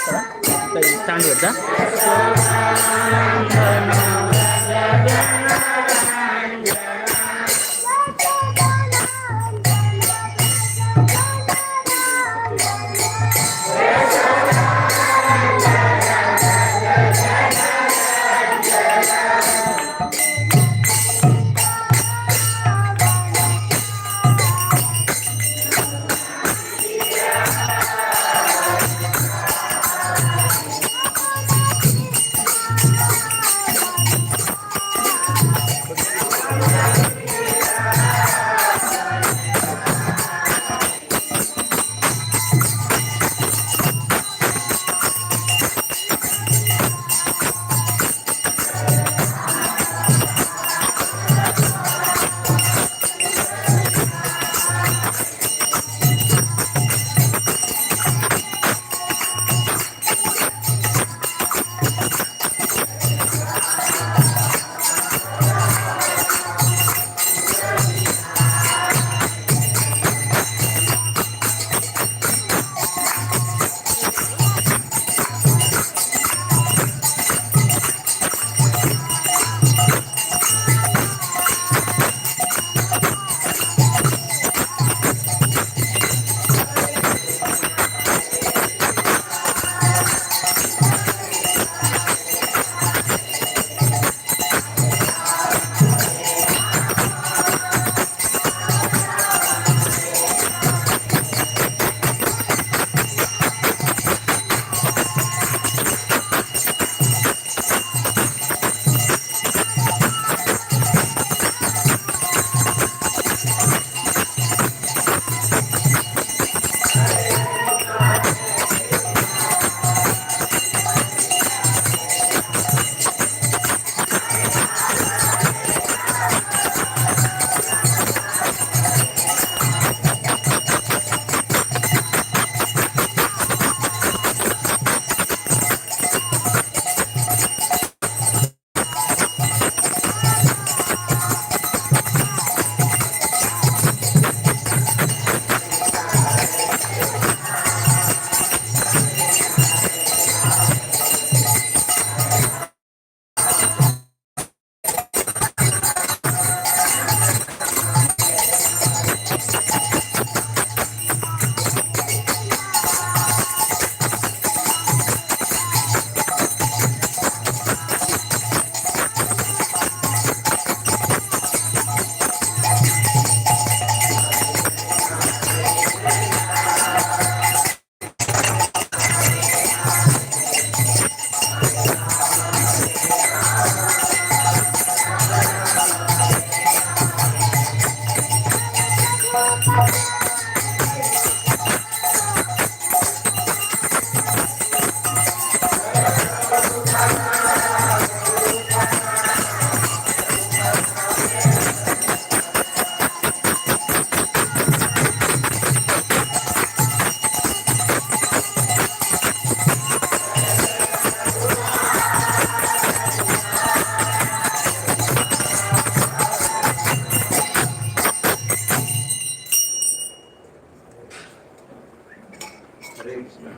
కదా స్టాండ్ పెడతా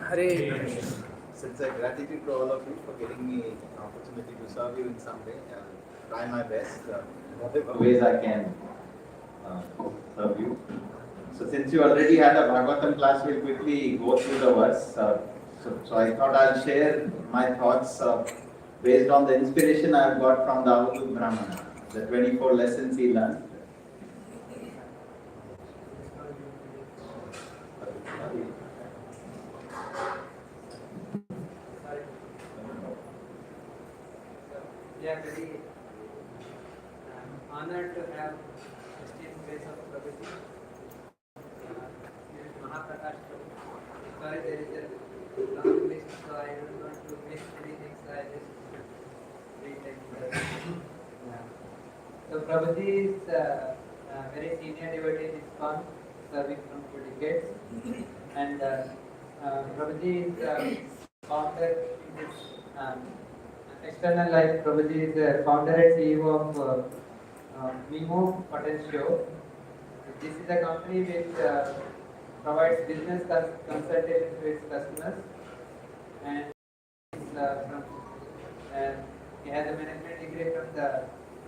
Hare. Sincere gratitude to all of you for giving me an opportunity to serve you in some way. I'll try my best, whatever ways I can serve you. So since you already had a Bhagavatam class, we'll quickly go through the verse. So I thought I'll share my thoughts based on the inspiration I've got from the Avadut Brahmana, the 24 lessons he learned. Yeah, very honored to have esteemed grace of Prabhuji, Maha Prakash. Sorry, there is a long list, so I don't want to miss anything, so I just retake. So Prabhuji is a very senior devotee in ISKCON, serving from 2 decades, and Prabhuji is founder in this external life. Prabhuji is the founder and CEO of Mimo Potential. This is a company which provides business consultation to its customers, and from he has a management degree from the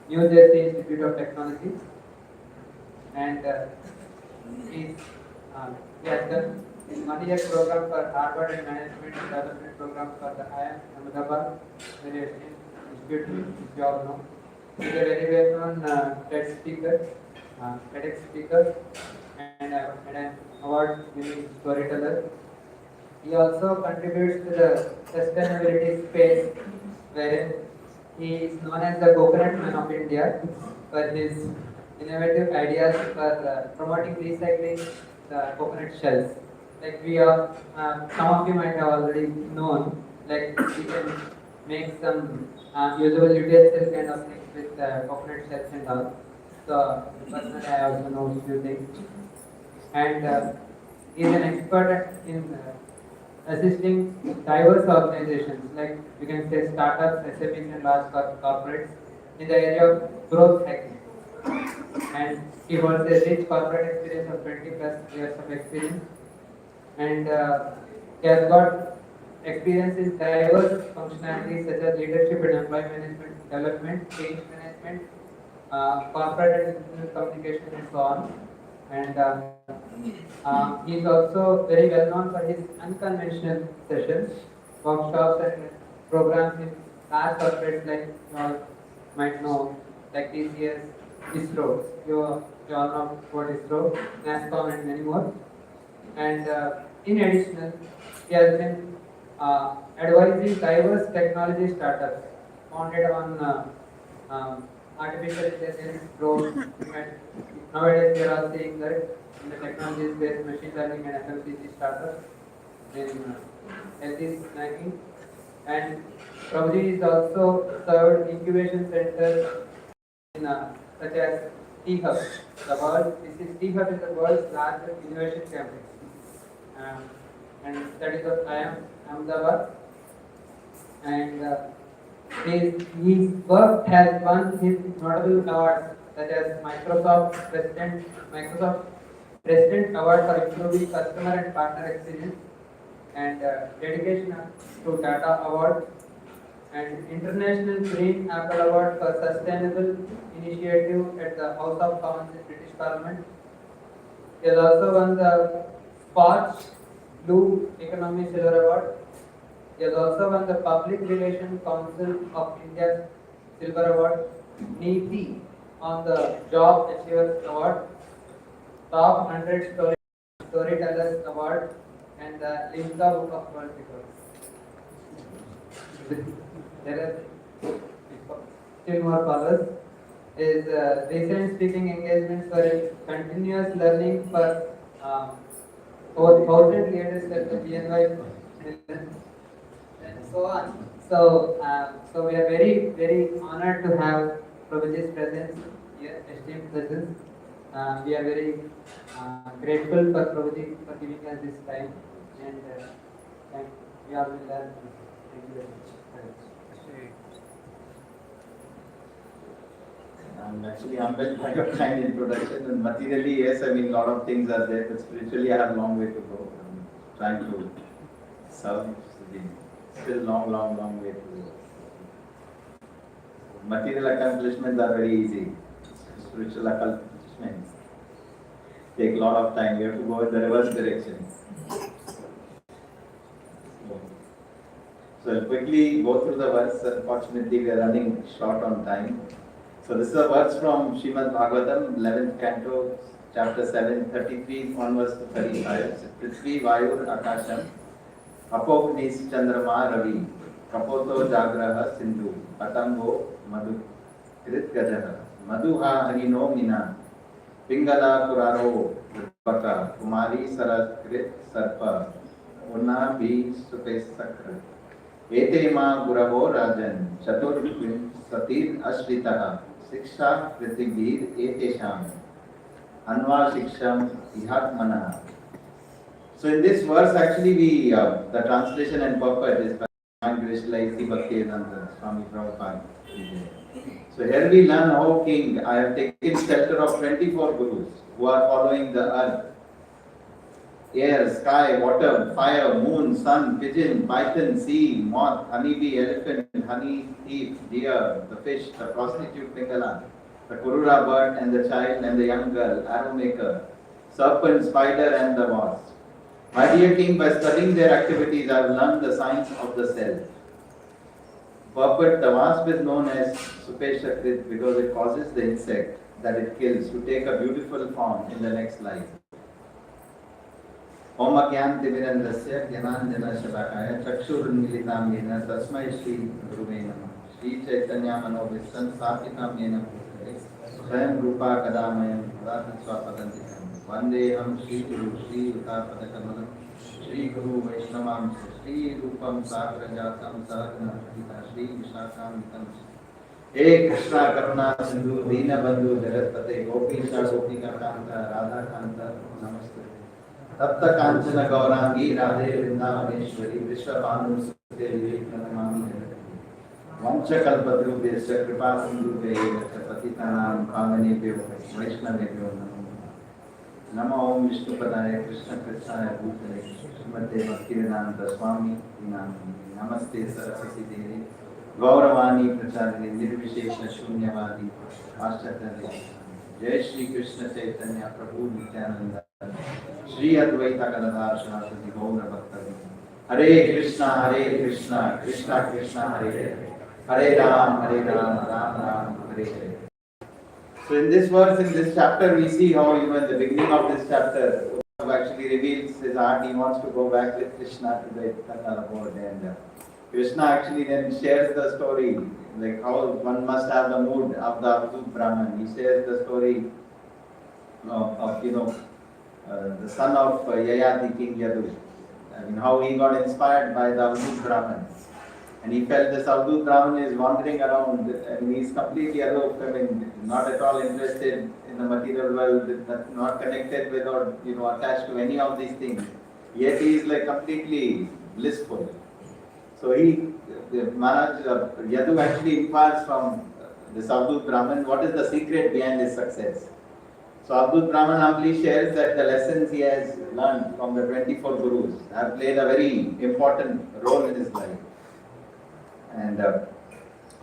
New Jersey Institute of Technology, and he's, he has done his 1 year program for Harvard and Management Development Program for the IIM Ahmedabad, very esteemed institute, which you all know. He's a very well-known TED speaker, TEDx speaker, and an award-winning storyteller. He also contributes to the sustainability space, wherein he is known as the coconut man of India for his innovative ideas for promoting recycling the coconut shells. Like we are, some of you might have already known, like we can make some usable utensil kind of things with coconut shells and all. So personally, I also know a few things, and he is an expert in assisting diverse organizations, like you can say startups, SMEs, and large corporates in the area of growth hacking. And he holds a rich corporate experience of 20 plus years of experience, and he has got experience in diverse functionalities such as leadership and employee management, development, change management, corporate and business communication, and so on. And he is also very well known for his unconventional sessions, workshops, and programs in large corporates like you all might know, like TCS, ISRO. You all know what ISRO, NASCOM, and many more. And in addition, he has been advising diverse technology startups founded on artificial intelligence, drones. Nowadays, we are all seeing that in the technology space, machine learning and FMCG startups in healthy snacking. And Prabhuji is also served incubation centers in such as T-Hub. T-Hub is the world's largest innovation campus, and that is of IIM Ahmedabad. And his work has won his notable awards such as Microsoft President Award for improving customer and partner experience, and dedication to Tata Award, and International Green Apple Award for Sustainable Initiative at the House of Commons in British Parliament. He has also won the Scotch Blue Economy Silver Award. He has also won the Public Relations Council of India's Silver Award, NEETI on the Job Achievers Award, Top 100 Storytellers Award, and the Limca Book of World Records. There are still more follows. His recent speaking engagements were in continuous learning for 4,000 leaders at the BNY and so on. So we are very, very honored to have Prabhuji's presence here, esteemed presence. We are very grateful for Prabhuji for giving us this time, and we all will learn. Thank you very much. I'm actually humbled by your kind introduction, and materially, yes, I mean, a lot of things are there, but spiritually, I have a long way to go. I'm trying to serve, still long way to go. Material accomplishments are very easy. Spiritual accomplishments take a lot of time. You have to go in the reverse direction. So I'll quickly go through the verse. Unfortunately, we are running short on time. So this is a verse from Srimad Bhagavatam, 11th canto, chapter 7, 33 onwards to 35. Prithvi Vayur Akasham, Apognis Chandrama Ravi, Kapoto Jagraha Sindhu, Patango Madhu Krit Gajaha, Madhuha Harino Mina, Pingala Kuraro Baka, Kumari Sarat Krit Sarpa, Una Bhi Supe Sakra, Ete Ma Guravo Rajan, Chatur Satir Ashritaha, Siksha Pritibir Etesham, Anva Siksham Ihatmana. So in this verse, actually, the translation and purport is by Krishna Bhaktivedanta Swami Prabhupada. So here we learn, O King, I have taken shelter of 24 gurus who are following the earth. air, sky, water, fire, moon, sun, pigeon, python, sea, moth, honeybee, elephant, honey thief, deer, the fish, the prostitute Pingala, the Kurura bird and the child and the young girl, arrow maker, serpent, spider and the wasp. My dear king, by studying their activities, I have learned the science of the self. Purport, the wasp is known as Supeshakrit because it causes the insect that it kills to take a beautiful form in the next life. ओम अज्ञानतिमिरन्दस्य ज्ञानाञ्जनशलाकाय चक्षुरुन्मीलितां येन तस्मै श्रीगुरुवे नमः। श्रीचैतन्यमनोभीष्टं स्थापितं येन भूतले स्वयं रूपा कदा मह्यं ददाति स्वपदन्तिकं। वन्देऽहं श्रीगुरुं श्रीयुतापदकमलं श्रीगुरु वैष्णवां श्रीरूपं साग्रजातं सहगणा श्रीविशाखान्वितं। हे कृष्णा करुणा सिन्धु दीनबन्धु जगत्पते गोपीश गोपिकान्त राधाकान्त नमस्ते। तप्त कांचन गौरांगी राधे वृंदावनेश्वरी विश्वभानुसुते प्रणमामि जगद्गुरुं। वंशकल्पतरुभ्यश्च कृपा सिन्धुभ्यश्च पतितानां पावनेभ्यो वैष्णवेभ्यो नमो नमः। नमो ओम विष्णुपदाय कृष्णकृष्णाय भूतले श्रीमते भक्तिवेदांत स्वामी नामिने। नमस्ते सरस्वती देवी गौरवाणी प्रचारिणे निर्विशेष शून्यवादी आश्चर्य। जय श्री कृष्ण चैतन्य प्रभु नित्यानंद श्री अद्वैत गदाधर शिवासादि गौर भक्तवृंद। हरे कृष्णा कृष्णा कृष्णा हरे हरे, हरे Ram Ram Ram Hare Hare. So in this verse, in this chapter, we see how in the beginning of this chapter, Uddhav actually reveals his heart. He wants to go back with Krishna to the eternal abode, and Krishna actually then shares the story, like how one must have the mood of the Avadhut Brahman. He shares the story of the son of Yayati King Yadu. I mean, how he got inspired by the Avadhut Brahman. And he felt this Avadhut Brahman is wandering around and he is completely aloof, I mean, not at all interested in the material world, not connected with or attached to any of these things. Yet he is like completely blissful. So Maharaj Yadu actually inquires from this Avadhut Brahman, what is the secret behind his success? So Avadhut Brahman humbly shares that the lessons he has learned from the 24 Gurus have played a very important role in his life. And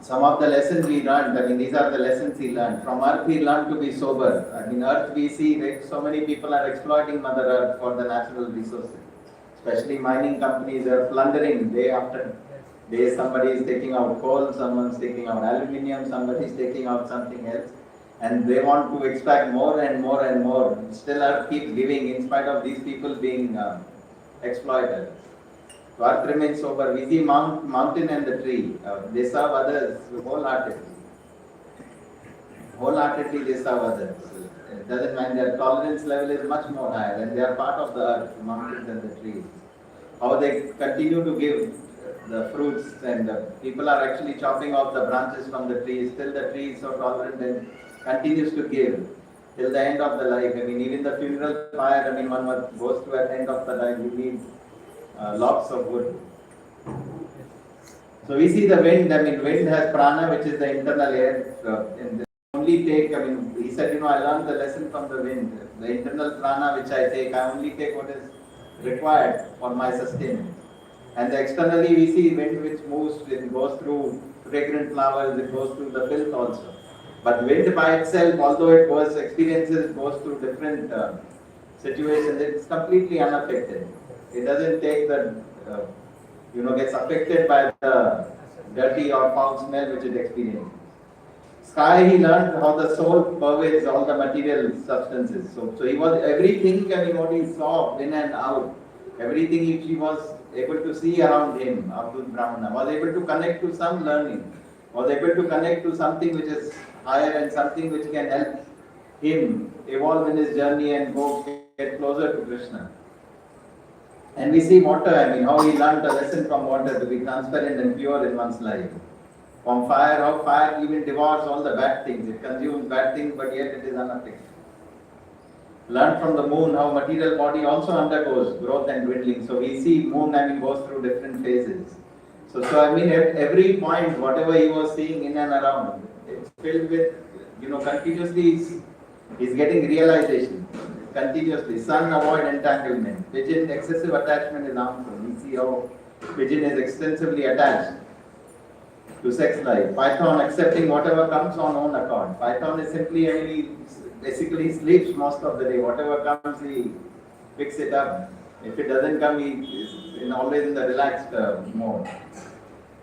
some of the lessons we learned, I mean, these are the lessons he learned. From earth he learned to be sober. I mean, earth we see that so many people are exploiting Mother Earth for the natural resources. Especially mining companies are plundering day after day. Somebody is taking out coal, someone is taking out aluminium, somebody is taking out something else. And they want to extract more and more and more. Still earth keeps giving in spite of these people being exploited. So earth remains sober. We see mountain and the tree. They serve others wholeheartedly. Wholeheartedly they serve others. It doesn't mind, their tolerance level is much more higher and they are part of the earth, mountains and the trees. How they continue to give the fruits and people are actually chopping off the branches from the trees. Still the tree is so tolerant and continues to give till the end of the life. I mean, even the funeral pyre, I mean, one goes to an end of the life, you need lots of wood. So we see the wind, I mean, wind has prana, which is the internal air. And they only take, I mean, he said, I learned the lesson from the wind. The internal prana which I take, I only take what is required for my sustenance. And externally we see wind which moves, it goes through fragrant flowers, it goes through the filth also. But wind by itself, although it goes through different situations, it's completely unaffected. It doesn't take the, gets affected by the dirty or foul smell which it experiences. Sky, he learned how the soul pervades all the material substances. So he was everything, I mean, what he saw in and out, everything he was able to see around him, Avadhut Brahmana, was able to connect to some learning, was able to connect to something which is higher and something which can help him evolve in his journey and get closer to Krishna. And we see water, I mean, how he learned a lesson from water to be transparent and pure in one's life. From fire, how fire even devours all the bad things. It consumes bad things, but yet it is unaffected. Learn from the moon how material body also undergoes growth and dwindling. So we see moon, I mean, goes through different phases. So I mean, at every point, whatever he was seeing in and around, it's filled with, continuously he's getting realization. continuously. Sun, avoid entanglement. Pigeon, excessive attachment is harmful. We see how pigeon is extensively attached to sex life. Python, accepting whatever comes on own account. Python is simply, he basically sleeps most of the day. Whatever comes, he picks it up. If it doesn't come, he is always in the relaxed mode.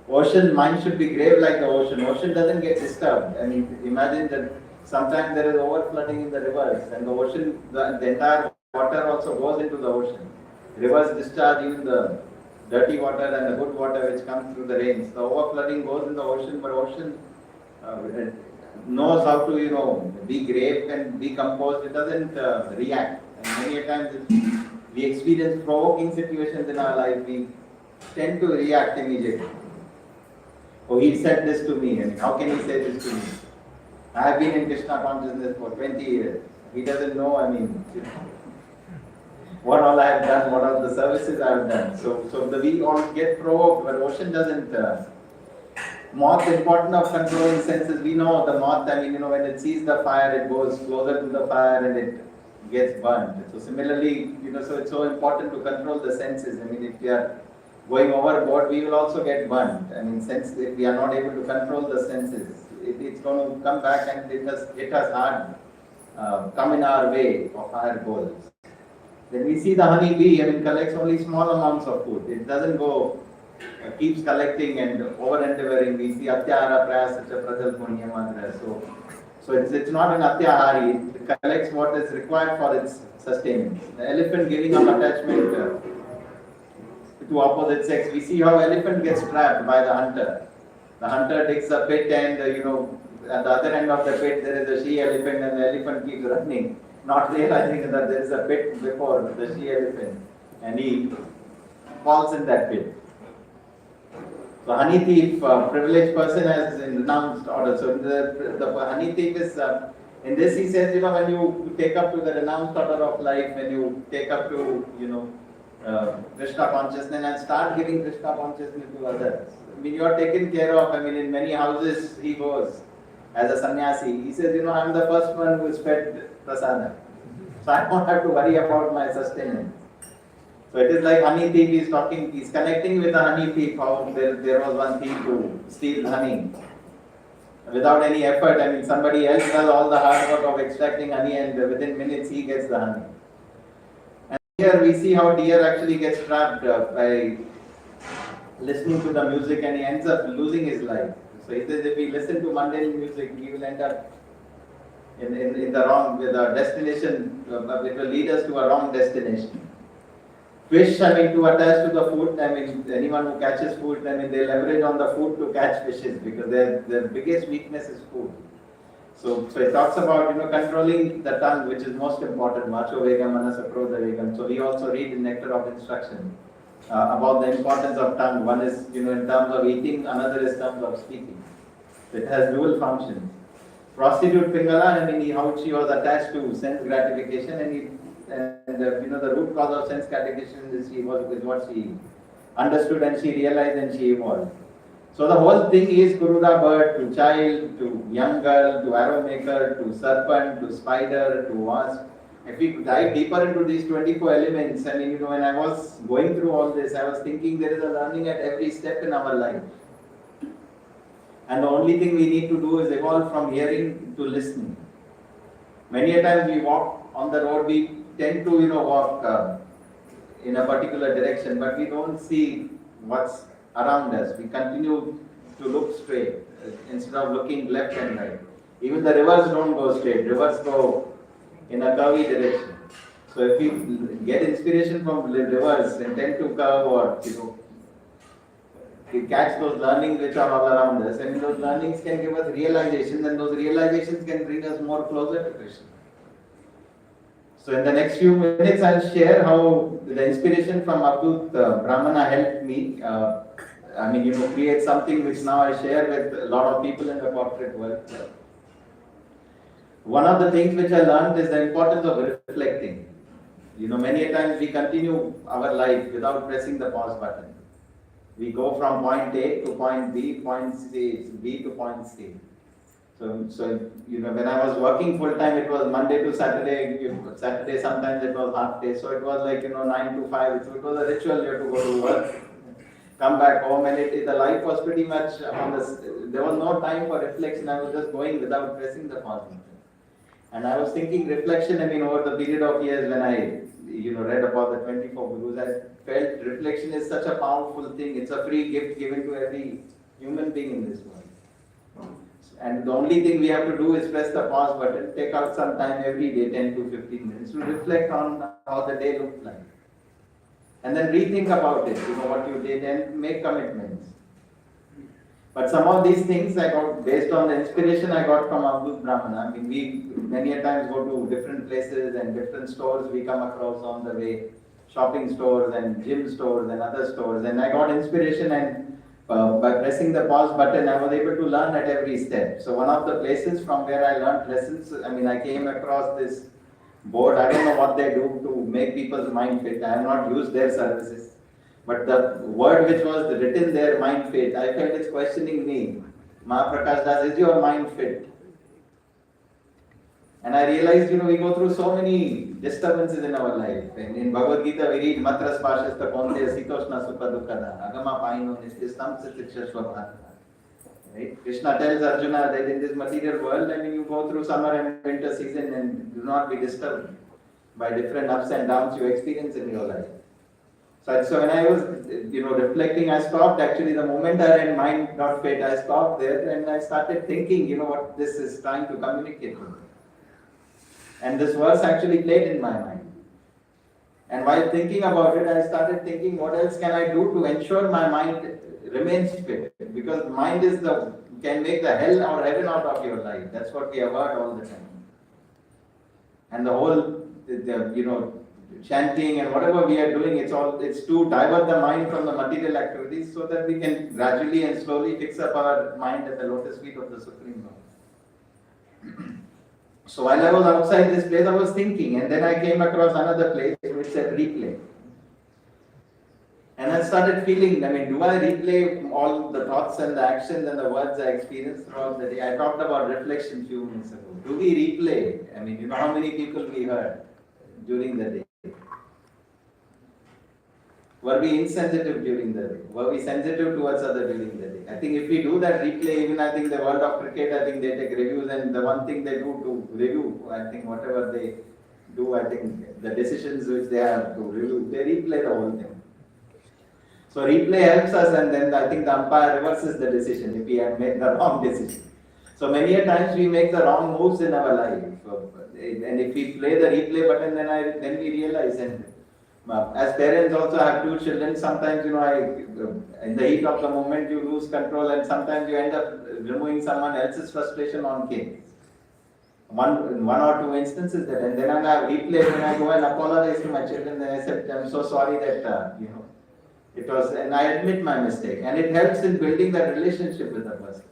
Ocean, mind should be grave like the ocean. Ocean doesn't get disturbed. Imagine that sometimes there is overflooding in the rivers, and the ocean, the entire water also goes into the ocean. Rivers discharge even the dirty water and the good water which comes through the rains. The overflooding goes in the ocean, but ocean knows how to, be grave and be composed. It doesn't react. And many times we experience provoking situations in our life, we tend to react immediately. Oh, he said this to me, and how can he say this to me? I have been in Krishna consciousness for 20 years. He doesn't know, what all I have done, what all the services I have done. So we all get provoked, but ocean doesn't. Moth, important of controlling senses. We know the moth, when it sees the fire, it goes closer to the fire and it gets burnt. So similarly, so it's so important to control the senses. If we are going overboard, we will also get burnt. If we are not able to control the senses, it's going to come back and it has hard come in our way of our goals. Then we see the honey bee, collects only small amounts of food. It doesn't go, keeps collecting and over endeavoring. We see atyahara prayasacha pradal punyamandra. So it's not an atyahari. It collects what is required for its sustenance. The elephant giving up attachment to opposite sex. We see how elephant gets trapped by the hunter. The hunter digs a pit and at the other end of the pit there is a she elephant and the elephant keeps running, not realizing that there is a pit before the she elephant, and he falls in that pit. So honey thief, privileged person has renounced order. So the honey thief is, in this he says, when you take up to the renounced order of life, when you take up to, Krishna consciousness and start giving Krishna consciousness to others. You are taken care of. In many houses he goes as a sannyasi. He says, I am the first one who is fed prasada. So I don't have to worry about my sustenance. So it is like honey thief, he's connecting with the honey thief, how there was one thief who steals honey. Without any effort, somebody else does all the hard work of extracting honey and within minutes he gets the honey. And here we see how deer actually gets trapped by listening to the music and he ends up losing his life. So he says if we listen to mundane music, we will end up in the wrong, with a destination, it will lead us to a wrong destination. Fish, to attach to the food, anyone who catches food, they leverage on the food to catch fishes because their biggest weakness is food. So it talks about, controlling the tongue, which is most important, Vacho Vegam, Manasa Krodha Vegam. So we also read in Nectar of Instruction about the importance of tongue. One is, in terms of eating, another is in terms of speaking. It has dual functions. Prostitute Pingala, how she was attached to sense gratification and the root cause of sense gratification is what she understood and she realized and she evolved. So the whole thing is Kuruda bird to child, to young girl, to arrow maker, to serpent, to spider, to wasp. If we dive deeper into these 24 elements, when I was going through all this, I was thinking there is a learning at every step in our life. And the only thing we need to do is evolve from hearing to listening. Many a times we walk on the road, we tend to walk in a particular direction, but we don't see what's around us. We continue to look straight instead of looking left and right. Even the rivers don't go straight. Rivers go in a curvy direction. So if we get inspiration from rivers and tend to curve or we catch those learnings which are all around us, and those learnings can give us realizations, and those realizations can bring us more closer to Krishna. So in the next few minutes, I'll share how the inspiration from Abdut Brahmana helped me. Create something which now I share with a lot of people in the corporate world. One of the things which I learned is the importance of reflecting. Many a times we continue our life without pressing the pause button. We go from point A to point B, point C, B to point C. So when I was working full time, it was Monday to Saturday. Saturday sometimes it was half day. So it was like 9 to 5. So it was a ritual. You had to go to work, come back home, and the life was pretty much on this. There was no time for reflection. I was just going without pressing the pause button. And I was thinking reflection. Over the period of years when I read about the 24 gurus, I felt reflection is such a powerful thing. It's a free gift given to every human being in this world. And the only thing we have to do is press the pause button, take out some time every day, 10 to 15 minutes, to reflect on how the day looked like. And then rethink about it, what you did, and make commitments. But some of these things I got based on the inspiration I got from Abdul Brahmana. We many a times go to different places and different stores we come across on the way, shopping stores and gym stores and other stores. And I got inspiration, and by pressing the pause button, I was able to learn at every step. So one of the places from where I learned lessons, I came across this board. I don't know what they do to make people's mind fit. I have not used their services. But the word which was written there, mind fit, I felt it's questioning me. Maha Prakash, is your mind fit? And I realized, we go through so many disturbances in our life. In Bhagavad Gita, we read Matras Pashasta Konteya Sitoshna Sukha Dukkada Agama Paino Nististam Sitikshashva Bharata. Right? Krishna tells Arjuna that in this material world, you go through summer and winter season and do not be disturbed by different ups and downs you experience in your life. So when I was, reflecting, I stopped. Actually, the moment I read mind not fit, I stopped there and I started thinking, what this is trying to communicate to me. And this verse actually played in my mind. And while thinking about it, I started thinking, what else can I do to ensure my mind remains fit? Because mind can make the hell or heaven out of your life. That's what we have heard all the time. And the whole, chanting and whatever we are doing, it's to divert the mind from the material activities so that we can gradually and slowly fix up our mind at the lotus feet of the Supreme Lord. So while I was outside this place, I was thinking, and then I came across another place which said replay. And I started feeling, do I replay all the thoughts and the actions and the words I experienced throughout the day? I talked about reflection a few minutes ago. Do we replay? How many people we heard during the day? Were we insensitive during the day? Were we sensitive towards others during the day? I think if we do that replay, even I think the world of cricket, I think they take reviews, and the one thing they do to review, I think whatever they do, I think the decisions which they have to review, they replay the whole thing. So replay helps us, and then I think the umpire reverses the decision if we have made the wrong decision. So many a times we make the wrong moves in our life, and if we play the replay button, then we realize. And as parents also have two children, sometimes in the heat of the moment you lose control, and sometimes you end up removing someone else's frustration on kids. One or two instances that, and then I replay when I go and apologize to my children, and I said, I'm so sorry that it was, and I admit my mistake, and it helps in building that relationship with the person.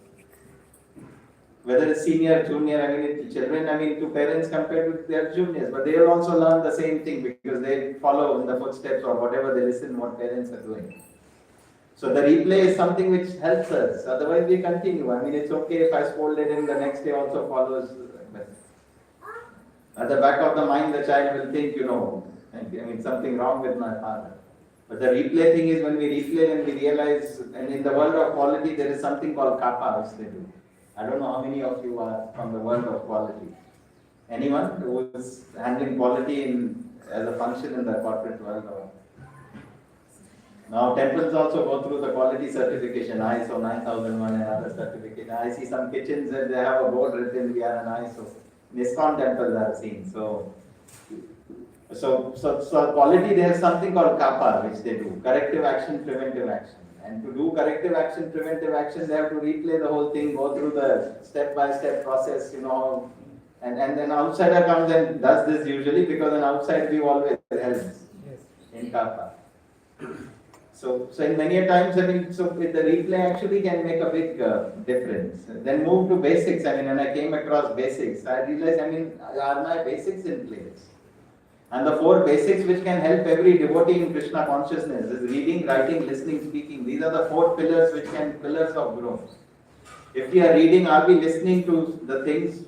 Whether it's senior, junior, children, to parents compared with their juniors, but they will also learn the same thing because they follow in the footsteps or whatever they listen what parents are doing. So the replay is something which helps us. Otherwise we continue. It's okay if I scolded him, the next day also follows. At the back of the mind, the child will think, something wrong with my father. But the replay thing is when we replay and we realize, and in the world of quality, there is something called kappa which they do. I don't know how many of you are from the world of quality. Anyone who is handling quality as a function in the corporate world? Now temples also go through the quality certification, ISO 9001 and other certificates. I see some kitchens that they have a board written, we are an ISO. ISKCON temples I have seen. So quality, they have something called kappa which they do, corrective action, preventive action. And to do corrective action, preventive action, they have to replay the whole thing, go through the step-by-step process, and then outsider comes and does this usually because an outside view always helps in kappa. So in many a times, with the replay actually can make a big difference. Then move to basics. When I came across basics, I realized, are my basics in place? And the four basics which can help every devotee in Krishna consciousness is reading, writing, listening, speaking. These are the four pillars which pillars of growth. If we are reading, are we listening to the things,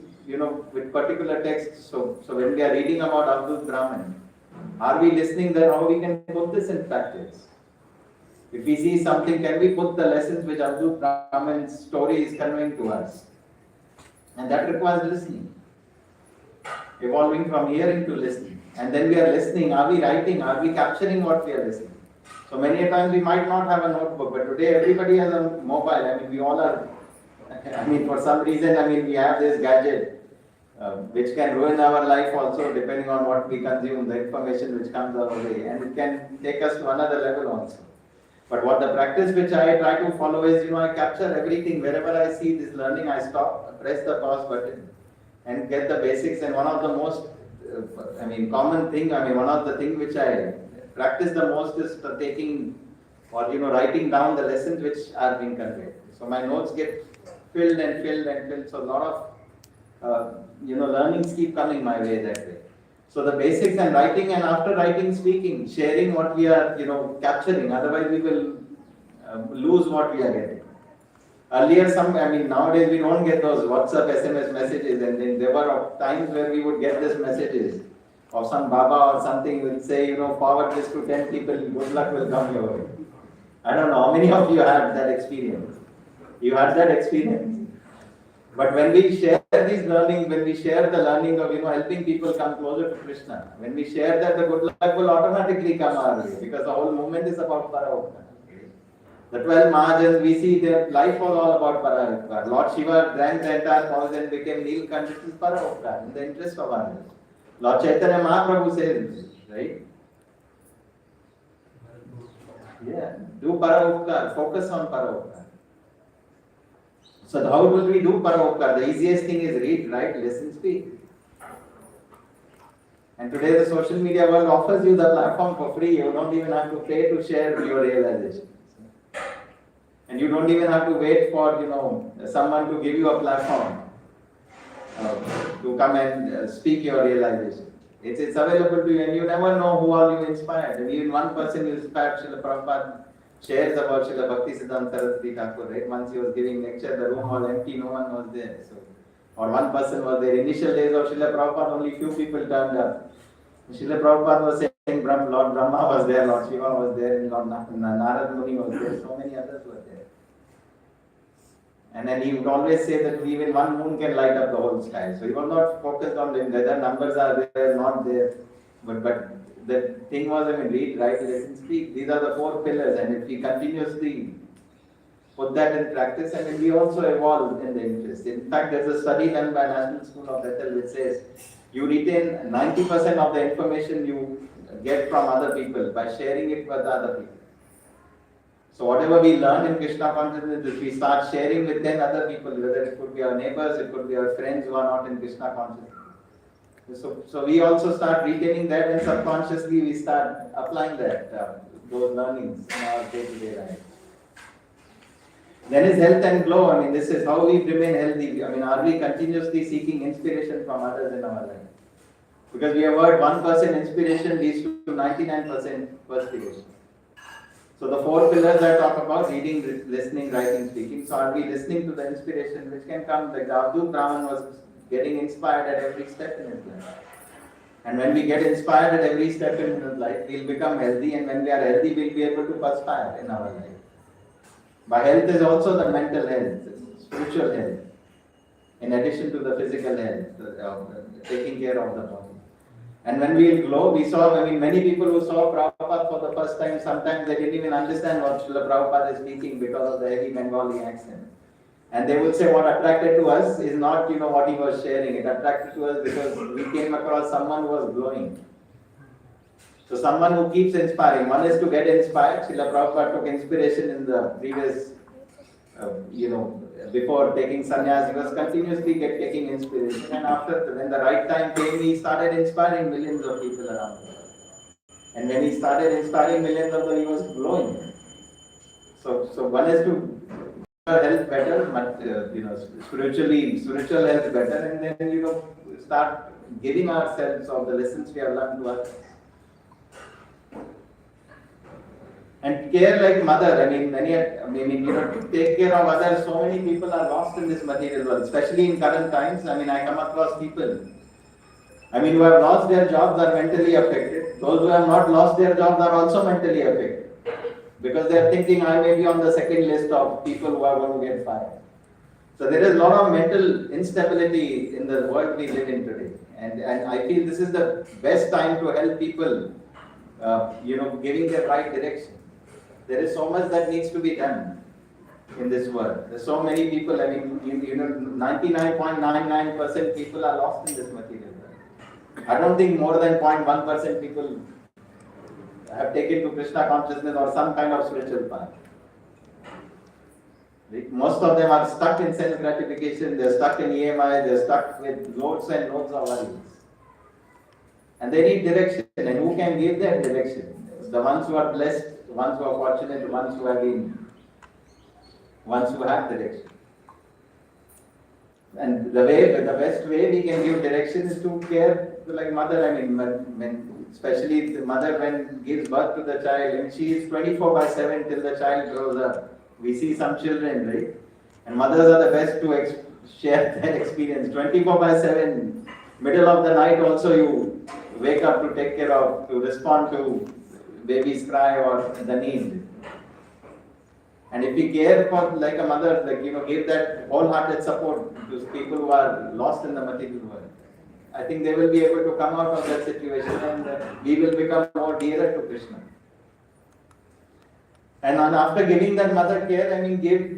with particular texts? So when we are reading about Abdul Brahman, are we listening then how we can put this in practice? If we see something, can we put the lessons which Abdul Brahman's story is conveying to us? And that requires listening. Evolving from hearing to listening. And then we are listening, are we writing, are we capturing what we are listening? So many times we might not have a notebook, but today everybody has a mobile. We all are, for some reason, we have this gadget which can ruin our life also depending on what we consume, the information which comes our way, and it can take us to another level also. But what the practice which I try to follow is, I capture everything. Wherever I see this learning, I stop, press the pause button and get the basics. And one of the most, common thing, one of the things which I practice the most is taking or, writing down the lessons which are being conveyed. So my notes get filled and filled and filled. So a lot of, learnings keep coming my way that way. So the basics and writing, and after writing, speaking, sharing what we are, capturing. Otherwise, we will lose what we are getting. Earlier, nowadays we don't get those WhatsApp, SMS messages, and then there were times where we would get these messages of some Baba or something will say, forward this to 10 people, good luck will come your way. I don't know how many of you had that experience. You had that experience? But when we share these learning, when we share the learning of helping people come closer to Krishna, when we share that, the good luck will automatically come our way, because the whole movement is about Paraupkar. The 12 Mahajans, we see their life was all about Paraupkar. Lord Shiva drank the entire cause and became Neelkant. It is Paraupkar, in the interest of others. Lord Chaitanya Mahaprabhu says, right? Yeah, do Paraupkar, focus on Paraupkar. So how will we do Paraupkar? The easiest thing is read, write, listen, speak. And today the social media world offers you the platform for free. You don't even have to pay to share your realizations. And you don't even have to wait for, someone to give you a platform to come and speak your realization. It's available to you, and you never know who all you inspired. And even one person you inspired, Srila Prabhupada shares about Srila Bhakti Siddhanta Saraswati Thakur, right? Once he was giving lecture, the room was empty, no one was there. So, or one person was there. Initial days of Srila Prabhupada, only few people turned up. Srila Prabhupada was saying, Lord Brahma was there, Lord Shiva was there, and Lord Narad Muni was there, so many others were there. And then he would always say that even one moon can light up the whole sky. So he was not focused on whether numbers are there, not there. But the thing was, read, write, listen, speak. These are the 4 pillars, and if we continuously put that in practice, we also evolve in the interest. In fact, there's a study done by National School of Bethel which says you retain 90% of the information you get from other people by sharing it with other people. So whatever we learn in Krishna consciousness, if we start sharing with 10 other people, whether it could be our neighbors, it could be our friends who are not in Krishna consciousness. So we also start retaining that, and subconsciously we start applying that, those learnings in our day-to-day life. Then is health and glow. This is how we remain healthy. Are we continuously seeking inspiration from others in our life? Because we have heard 1% inspiration leads to 99% perspiration. So the 4 pillars I talk about: reading, listening, writing, speaking. So are we listening to the inspiration which can come? Like Abdul Brahman was getting inspired at every step in his life. And when we get inspired at every step in his life, we'll become healthy. And when we are healthy, we'll be able to perspire in our life. By health is also the mental health, spiritual health, in addition to the physical health, taking care of the body. And when we glow, we saw, many people who saw Prabhupada for the first time, sometimes they didn't even understand what Srila Prabhupada is speaking because of the heavy Bengali accent. And they would say what attracted to us is not, what he was sharing. It attracted to us because we came across someone who was glowing. So someone who keeps inspiring. One is to get inspired. Srila Prabhupada took inspiration in the previous, before taking sannyas, he was continuously taking inspiration. And after, when the right time came, he started inspiring millions of people around the world. And when he started inspiring millions of them, he was glowing. So one is to health better, but spiritual health better, and then start giving ourselves of the lessons we have learned to others. And care like mother, to take care of others, so many people are lost in this material world, especially in current times. I come across people, who have lost their jobs are mentally affected. Those who have not lost their jobs are also mentally affected. Because they are thinking, I may be on the second list of people who are going to get fired. So there is a lot of mental instability in the world we live in today. And I feel this is the best time to help people, giving their right direction. There is so much that needs to be done in this world. There's so many people, 99.99% people are lost in this material world. I don't think more than 0.1% people have taken to Krishna consciousness or some kind of spiritual path. Most of them are stuck in self gratification, they're stuck in EMI, they're stuck with loads and loads of worries. And they need direction, and who can give that direction? The ones who are blessed, the ones who are fortunate, the ones who have direction. And the best way we can give direction is to care like mother. Especially the mother when gives birth to the child, and she is 24/7 till the child grows up. We see some children, right? And mothers are the best to share their experience. 24/7, middle of the night also you wake up to take care of, to respond to baby's cry or the need. And if we care for like a mother, give that wholehearted support to people who are lost in the material world, I think they will be able to come out of that situation, and we will become more dearer to Krishna. And after giving that mother care,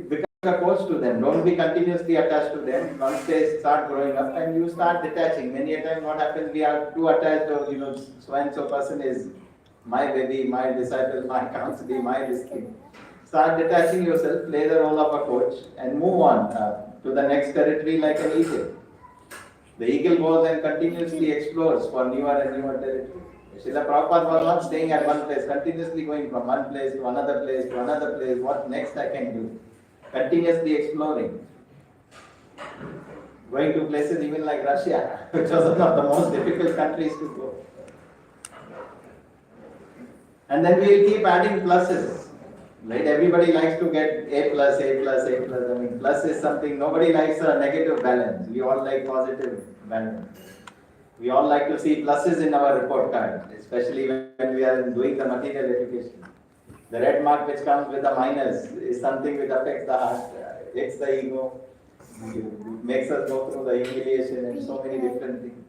become a coach to them. Don't be continuously attached to them. Once they start growing up and you start detaching. Many a time what happens, we are too attached to, so and so person is my baby, my disciple, my counselor, my this thing. Start detaching yourself, play the role of a coach, and move on to the next territory like an eagle. The eagle goes and continuously explores for newer and newer territory. Srila Prabhupada was not staying at one place, continuously going from one place to another place to another place. What next I can do? Continuously exploring. Going to places even like Russia, which was one of the most difficult countries to go. And then we will keep adding pluses. Right? Everybody likes to get A plus, A plus, A plus. Plus is something, nobody likes a negative balance. We all like positive balance. We all like to see pluses in our report card, especially when we are doing the material education. The red mark which comes with a minus is something which affects the heart, hits the ego, makes us go through the humiliation and so many different things.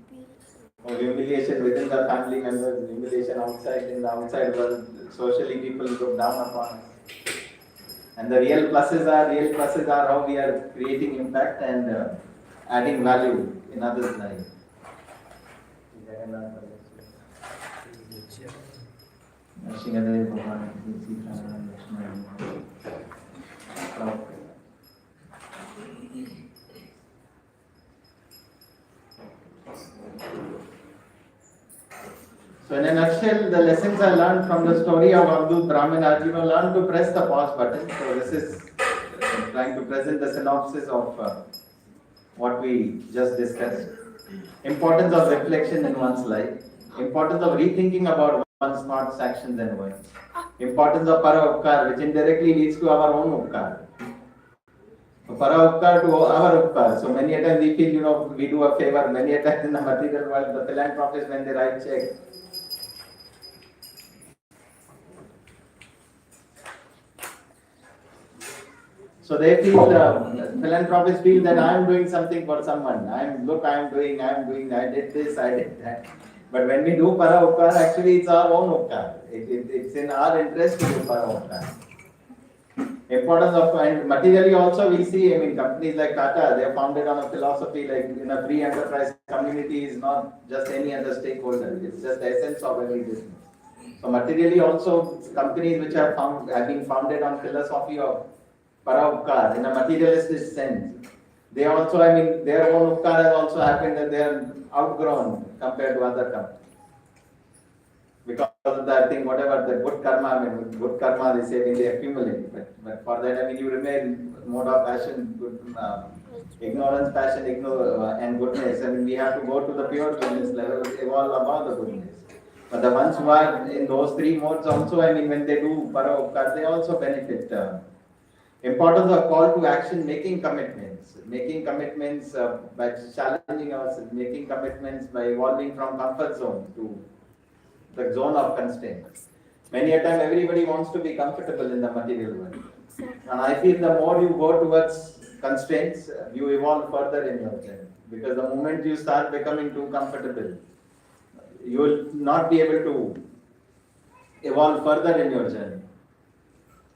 Or humiliation within the family members, humiliation outside, in the outside world, socially people look down upon us. And the real pluses are how we are creating impact and adding value in others' lives. So in a nutshell, the lessons I learned from the story of Avadut Brahmin are, learn to press the pause button. So this is trying to present the synopsis of what we just discussed. Importance of reflection in one's life. Importance of rethinking about one's thoughts, actions and words. Importance of para upkar, which indirectly leads to our own upkar. So para upkar to our upkar. So many a time we feel, we do a favor. Many a time in the material world, the philanthropists, when they write checks, so they feel, philanthropists feel that I am doing something for someone. I am doing, I did this, I did that. But when we do para upkar, actually it's our own upkar. It's in our interest to do para upkar. Importance of, and materially also we see, companies like Tata, they are founded on a philosophy like in a free enterprise community is not just any other stakeholder. It's just the essence of every business. So materially also companies which have been founded on philosophy of para upkar in a materialistic sense. They also, their own upkar has also happened that they are outgrown compared to other companies. Because of that thing, whatever the good karma they say they accumulate. But for that, you remain mode of passion, ignorance, passion, and goodness. We have to go to the pure goodness level, evolve above the goodness. But the ones who are in those three modes also, I mean, when they do paropkar, they also benefit. Importance of call to action, making commitments by challenging ourselves, making commitments by evolving from comfort zone to the zone of constraint. Many a time, everybody wants to be comfortable in the material world. And I feel the more you go towards constraints, you evolve further in your journey. Because the moment you start becoming too comfortable, you will not be able to evolve further in your journey.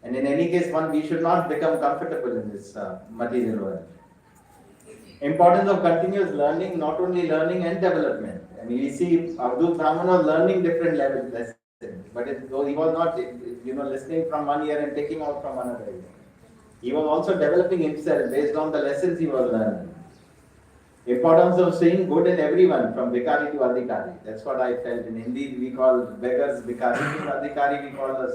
And in any case, we should not become comfortable in this material world. Importance of continuous learning, not only learning and development. I mean, we see Abdul Brahman was learning different lessons, but he was not, listening from one ear and taking out from another ear. He was also developing himself based on the lessons he was learning. Importance of seeing good in everyone, from Bhikari to Adhikari. That's what I felt. In Hindi, we call beggars Bhikari. In Adhikari, we call us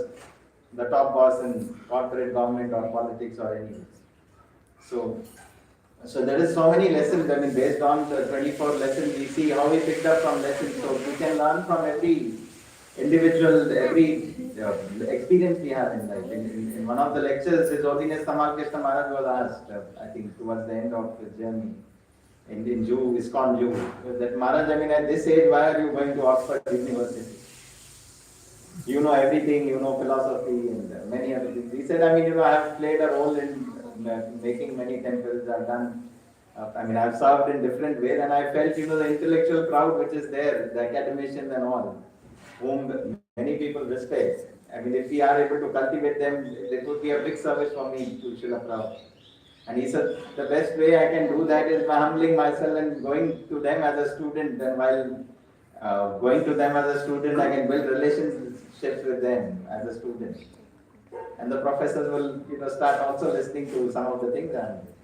the top boss in corporate, government, or politics, or anything. So there is so many lessons. I mean, based on the 24 lessons, we see how we picked up from lessons. So we can learn from every individual, every experience we have in life. In one of the lectures, His Holiness Tamal Krishna Maharaj was asked, I think towards the end of his journey, in ISKCON Jew, that Maharaj, I mean, at this age, why are you going to Oxford University? You know everything, you know philosophy and many other things. He said, I mean, I have played a role in making many temples. I've done, I've served in different ways, and I felt, the intellectual crowd which is there, the academicians and all, whom many people respect. I mean, if we are able to cultivate them, it would be a big service for me to Srila Prabhupada. And he said, the best way I can do that is by humbling myself and going to them as a student. And while going to them as a student, I can build relationships with them as a student. And the professors will, start also listening to some of the things I'm doing.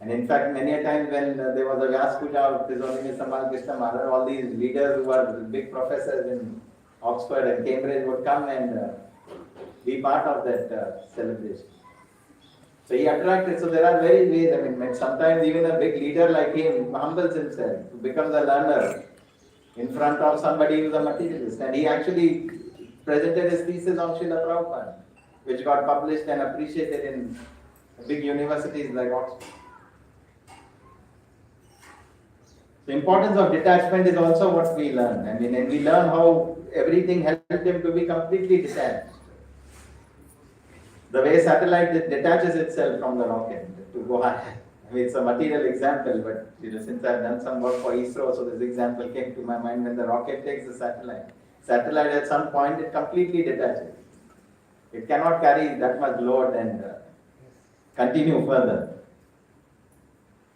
And in fact, many a time when there was a Vyas Puja of His Holiness Tamal Krishna Maharaj, all these leaders who were big professors in Oxford and Cambridge would come and be part of that celebration. So he attracted. So there are various ways. I mean, sometimes even a big leader like him humbles himself, becomes a learner in front of somebody who is a materialist. And he actually presented his thesis on Srila Prabhupada, which got published and appreciated in big universities like Oxford. The importance of detachment is also what we learn. I mean, and we learn how everything helped him to be completely detached. The way satellite detaches itself from the rocket to go high. I mean, it's a material example, but since I've done some work for ISRO, so this example came to my mind when the rocket takes the satellite. Satellite at some point it completely detaches. It cannot carry that much load and continue further.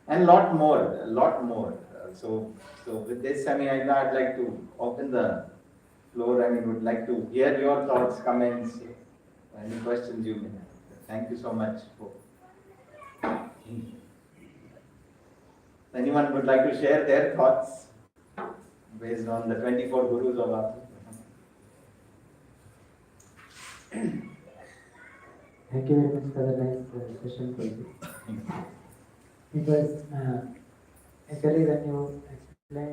And lot more. So with this, I'd like to open the floor. Would like to hear your thoughts, comments, any questions you may have. Thank you so much. Anyone would like to share their thoughts based on the 24 gurus of our. Thank you very much for the nice session, Prabhuji. Because actually when you explain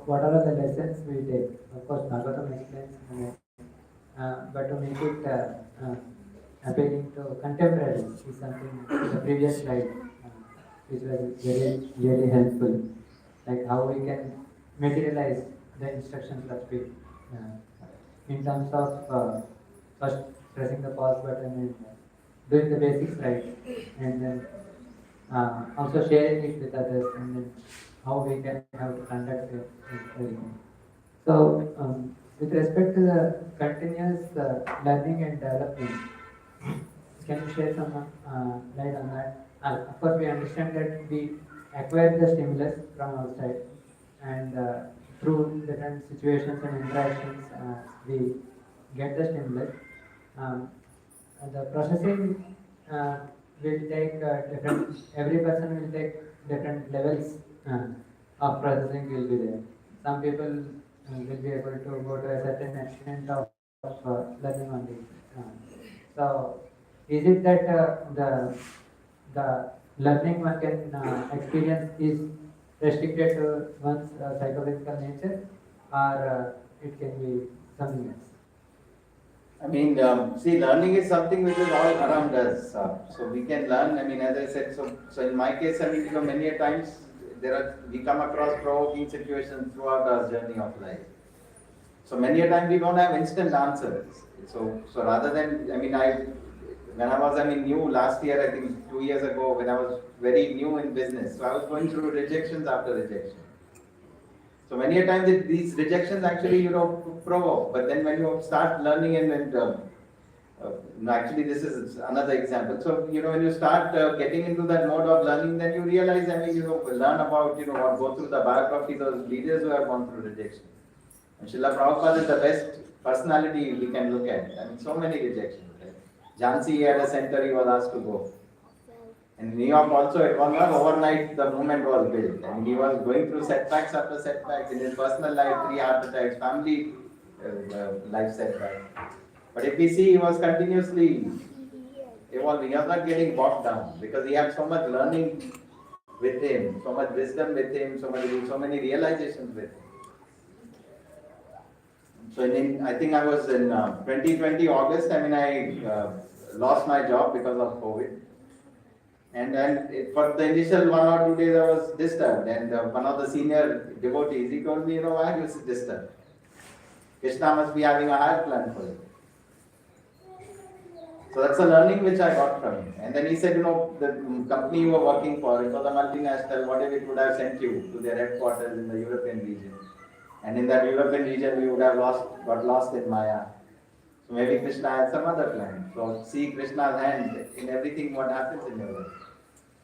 what are the lessons we take, of course Bhagavatam explains, but to make it appealing to contemporaries is something, the previous slide, which was really helpful, like how we can materialize the instructions that we, in terms of first pressing the pause button and doing the basics right, and then also sharing it with others, and then how we can have to conduct everything. So, with respect to the continuous learning and development, can you share some light on that? Of course, we understand that we acquire the stimulus from outside, and through different situations and interactions, we get the stimulus. The processing will take different. Every person will take different levels of processing will be there. Some people will be able to go to a certain extent of learning only. So, is it that the learning one can experience is restricted to one's psychological nature, or it can be something else? I mean, see, learning is something which is all around us. So we can learn. I mean, as I said, so in my case, I mean, many a times we come across provoking situations throughout our journey of life. So many a time we don't have instant answers. So rather than, I mean, when I was, I mean, new last year, I think 2 years ago, when I was very new in business, so I was going through rejections after rejection. So many a time these rejections actually, provoke. But then when you start learning no, actually this is another example. So, when you start getting into that mode of learning, then you realize, I mean, learn about, or go through the biographies of leaders who have gone through rejection. And Srila Prabhupada is the best personality we can look at. I mean, so many rejections. Right? Jhansi had a center he was asked to go. In New York also, it was not overnight the movement was built. I mean, he was going through setbacks after setbacks in his personal life, 3 heart attacks, family life setbacks. But if we see, he was continuously evolving. He was not getting bogged down because he had so much learning with him, so much wisdom with him, so many realizations with him. So I think I was in 2020 August. I mean, I lost my job because of COVID. And then for the initial 1 or 2 days, I was disturbed. And one of the senior devotees, he told me, why are you disturbed? Krishna must be having a higher plan for you. So that's a learning which I got from him. And then he said, the company you were working for, it was a multinational, what if it would have sent you to their headquarters in the European region? And in that European region, we would have got lost in Maya. So maybe Krishna had some other plan. So see Krishna's hand in everything what happens in your life.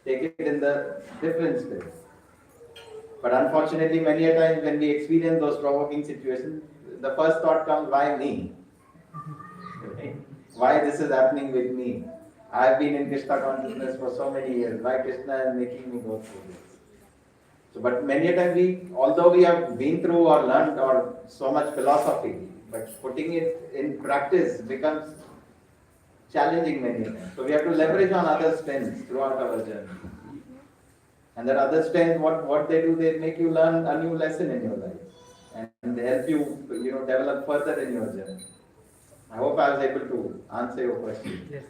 Take it in the different spirit. But unfortunately, many a times when we experience those provoking situations, the first thought comes, why me? Why this is happening with me? I have been in Krishna consciousness for so many years. Why Krishna is making me go through this? So, but many a time although we have been through or learned or so much philosophy, but putting it in practice becomes challenging many times. So we have to leverage on other strengths throughout our journey. And that other strengths, what they do, they make you learn a new lesson in your life. And they help you, develop further in your journey. I hope I was able to answer your question. Yes.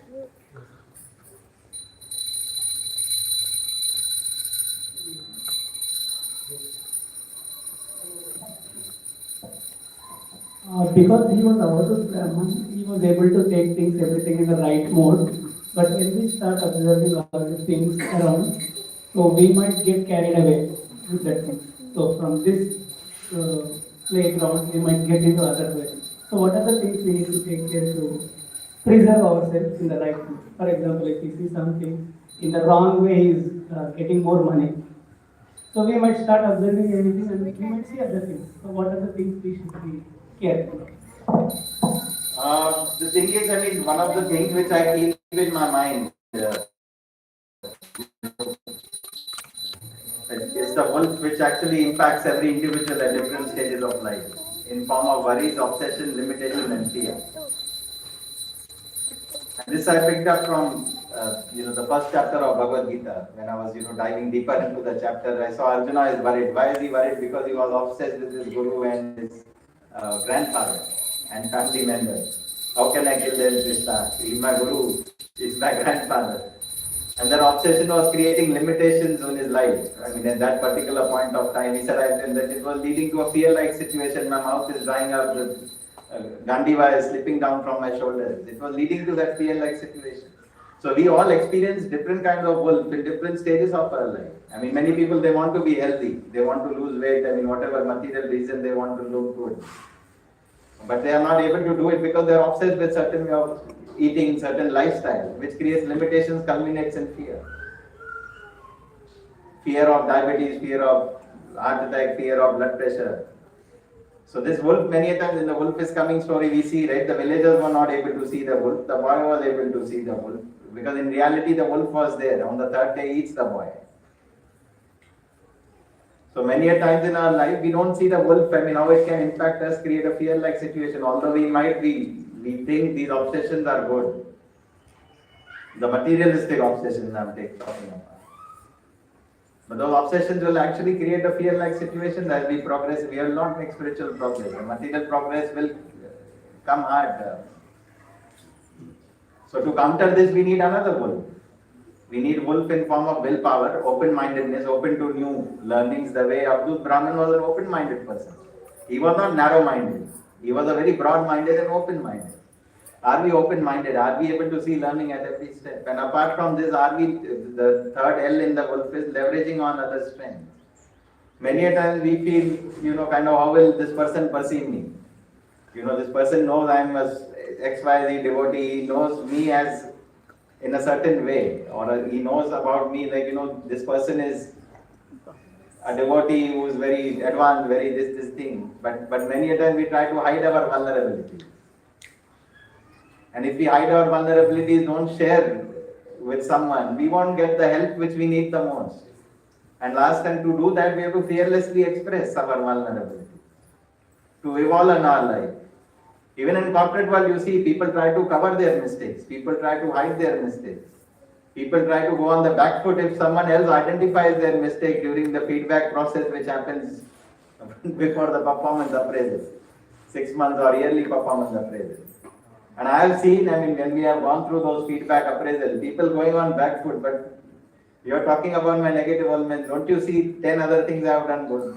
Because he was also Brahman, he was able to take things, everything in the right mode. But when we start observing all the things around, so we might get carried away with that thing. So from this playground, we might get into other way. So what are the things we need to take care to preserve ourselves in the right way? For example, if we see something in the wrong way is getting more money, so we might start observing everything and we might see other things. So what are the things we should be careful of? The thing is, I mean, one of the things which I keep in my mind is the wolf which actually impacts every individual at different stages of life in form of worries, obsession, limitation and fear. And this I picked up from the first chapter of Bhagavad Gita. When I was diving deeper into the chapter, I saw Arjuna is worried. Why is he worried? Because he was obsessed with his guru and his grandfather and family members. How can I kill them, Krishna? He's my guru, he's my grandfather. And that obsession was creating limitations in his life. I mean, at that particular point of time, he said that it was leading to a fear-like situation. My mouth is drying up, the Gandiva is slipping down from my shoulders. It was leading to that fear-like situation. So we all experience different kinds of wolf in different stages of our life. I mean, many people, they want to be healthy. They want to lose weight. I mean, whatever material reason, they want to look good. But they are not able to do it because they are obsessed with certain way of eating, certain lifestyle, which creates limitations, culminates in fear. Fear of diabetes, fear of heart attack, fear of blood pressure. So this wolf, many a times in the wolf is coming story, we see, right, the villagers were not able to see the wolf, the boy was able to see the wolf, because in reality the wolf was there. On the third day, he eats the boy. So many a times in our life, we don't see the wolf, I mean, how it can impact us, create a fear-like situation, although we think these obsessions are good. The materialistic obsessions I'm talking about. But those obsessions will actually create a fear-like situation that we progress, we will not make spiritual progress. The material progress will come hard. So to counter this, we need another wolf. We need wolf in form of willpower, open-mindedness, open to new learnings. The way Abdul Brahman was an open-minded person. He was not narrow-minded. He was a very broad-minded and open-minded. Are we open-minded? Are we able to see learning at every step? And apart from this, are we, the third L in the wolf is leveraging on other strengths. Many a time we feel, kind of, how will this person perceive me? This person knows I am a XYZ devotee, he knows me as in a certain way, or he knows about me, this person is a devotee who is very advanced, very this thing. But many a time we try to hide our vulnerability. And if we hide our vulnerabilities, don't share with someone, we won't get the help which we need the most. And last time, to do that, we have to fearlessly express our vulnerability, to evolve in our life. Even in corporate world, you see people try to cover their mistakes, people try to hide their mistakes. People try to go on the back foot if someone else identifies their mistake during the feedback process which happens before the performance appraisal, 6 months or yearly performance appraisal. And I have seen, when we have gone through those feedback appraisal, people going on back foot, but you are talking about my negative elements, don't you see 10 other things I have done good?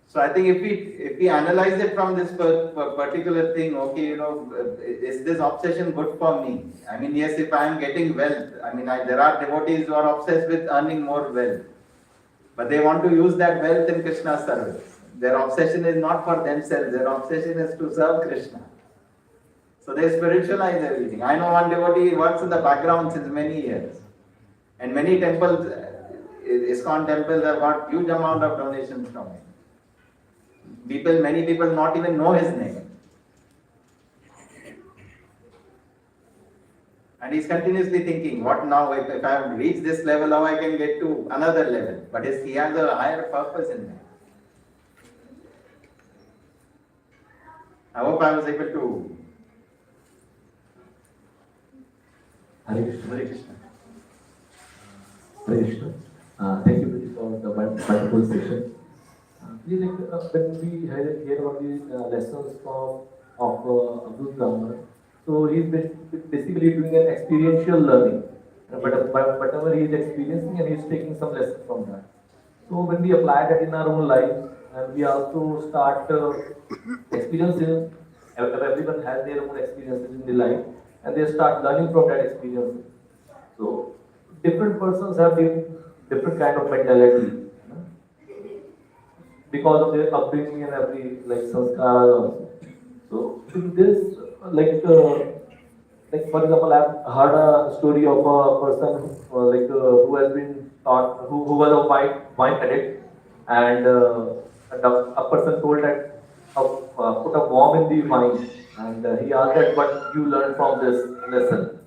So I think if we analyze it from this particular thing, okay, is this obsession good for me? Yes, if I am getting wealth, there are devotees who are obsessed with earning more wealth, but they want to use that wealth in Krishna's service. Their obsession is not for themselves, their obsession is to serve Krishna. So they spiritualize everything. I know one devotee works in the background since many years, and many temples, ISKCON temples have got huge amount of donations from him. Many people not even know his name. And he's continuously thinking, what now, if I have reached this level, how I can get to another level. But he has a higher purpose in that. I hope I was able to. Hare Krishna. Hare Krishna. Hare Krishna. Thank you Prabhuji, for the wonderful session. When we hear about the lessons of Abdul Brahman, so he's basically doing an experiential learning. But whatever he is experiencing, and he's taking some lessons from that. So when we apply that in our own life, and we also start experiencing, everyone has their own experiences in the life, and they start learning from that experience. So different persons have different kind of mentality. Because of their upbringing and every sanskar also. So in this, for example, I've heard a story of a person who has been taught, who was a wine addict, and a person told that put a worm in the wine, and he asked that what you learned from this lesson,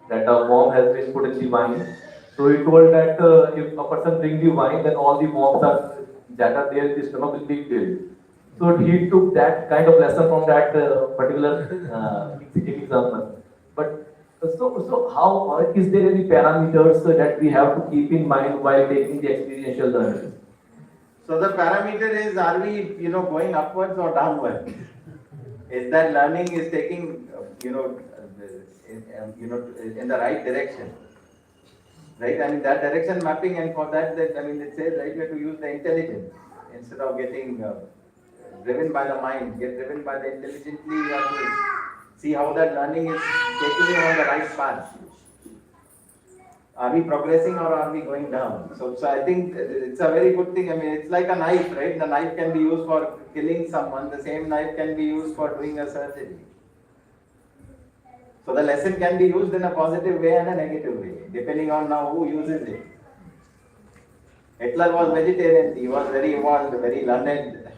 that a worm has been put in the wine. So he told that if a person brings the wine, then all the worms that are there in the stomach will be killed. So he took that kind of lesson from that particular example. But so how is there any parameters that we have to keep in mind while taking the experiential learning? So the parameter is, are we going upwards or downwards? Is that learning is taking in the right direction? Right, that direction mapping, and for that, it says, right, we have to use the intelligence instead of getting driven by the mind. Get driven by the intelligently. You have to see how that learning is taking you on the right path. Are we progressing or are we going down? So I think it's a very good thing. It's like a knife, right? The knife can be used for killing someone. The same knife can be used for doing a surgery. So the lesson can be used in a positive way and a negative way, depending on now who uses it. Hitler was vegetarian, he was very evolved, very learned,